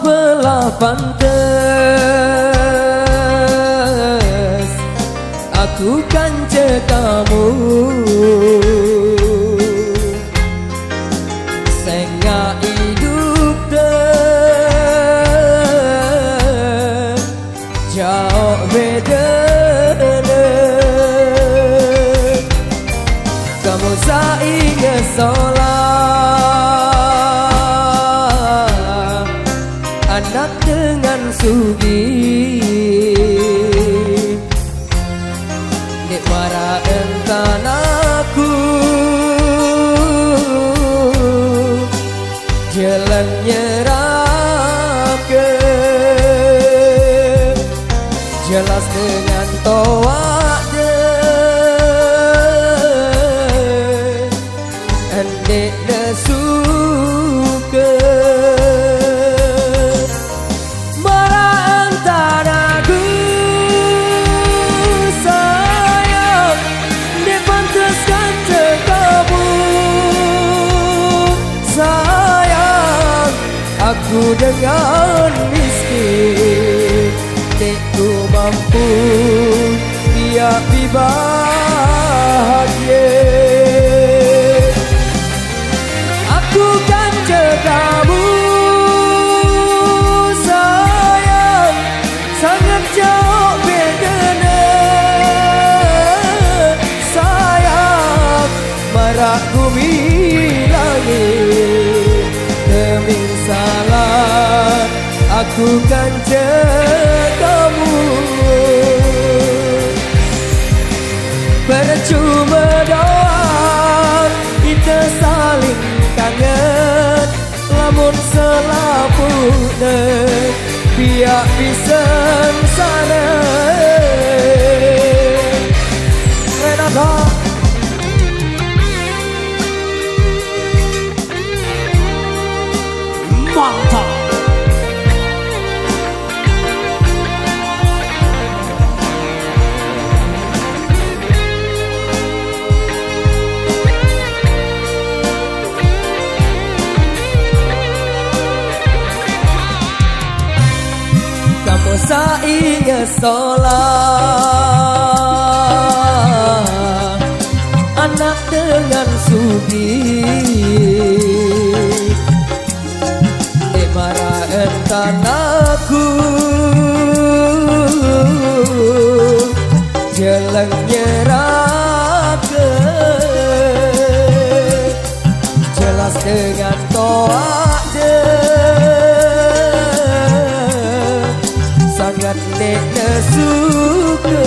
Apalah pantas aku kan cekamu, sehingga hidup jauh beda. Kamu saingat sholat anak dengan sugi, nek marah entan aku jalan nyerah ke, jelas dengan toa de endek nesuke. Aku dengan miskin, nek ku mampu tiap bahagia. Aku kan cekamu sayang, sangat jauh bedanya. Sayang, marak bumi langit demi salah aku kan cekamu. Percuma doa kita saling kangen, lamun selaputnya biar bisa sana. Renata mantap. Kamu saingat sholat anak dengan sugi, marah entan aku jalan nyerah ke, jelas dengan toa de sangat nek nesuke.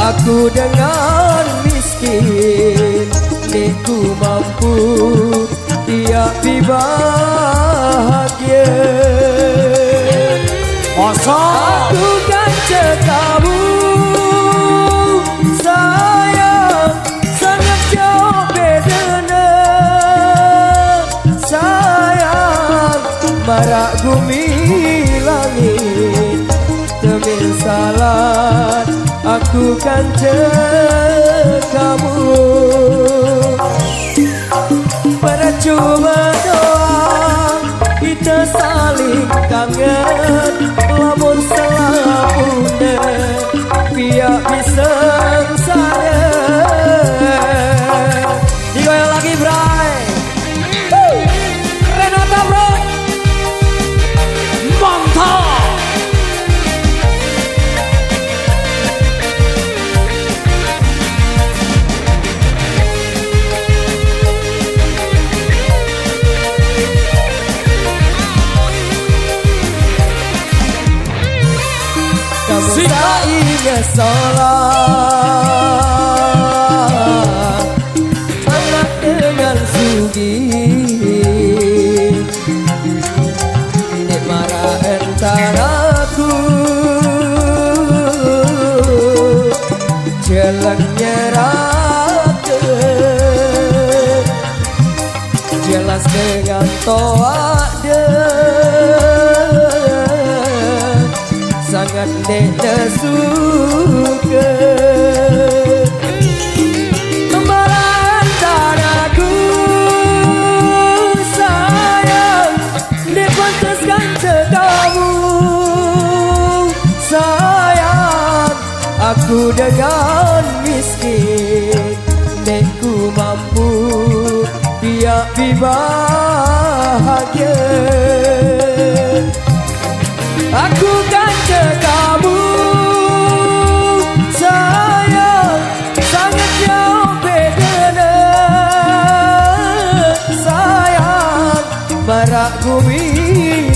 Aku dengan miskin, nek ku mampu tiap bahagia. Aku kan cekamu sayang, sangat jauh bedanya. Sayang, marak bumi langit demi salah aku kan cekamu. Percuma doa kita saling kangen, lamun selaputnya biar bisa saya. Digoyang lagi bray. Renata bro Mantap. Kamu saingat sholat anak dengan sugi, nek marah entar aku jalan nyerah ke, jelas dengan toa de dek suka kemarahan tadaku sayang dek pantaskan kamu sayang aku dengan miskin dek ku mampu biar bahagia aku kan kamu sayang sangat jauh beda sayang barak bumi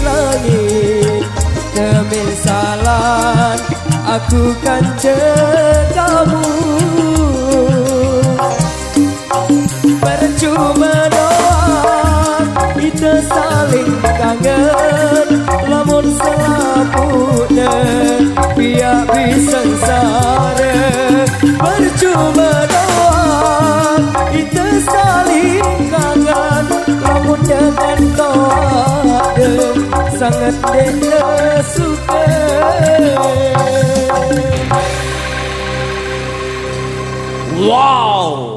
langit kemisalan aku kan kamu percuma doa kita saling kangen lamun selaputnya biar bisa sengsara percuma doa kita saling kangen lamun dengan doa sangat dia suka. Wow.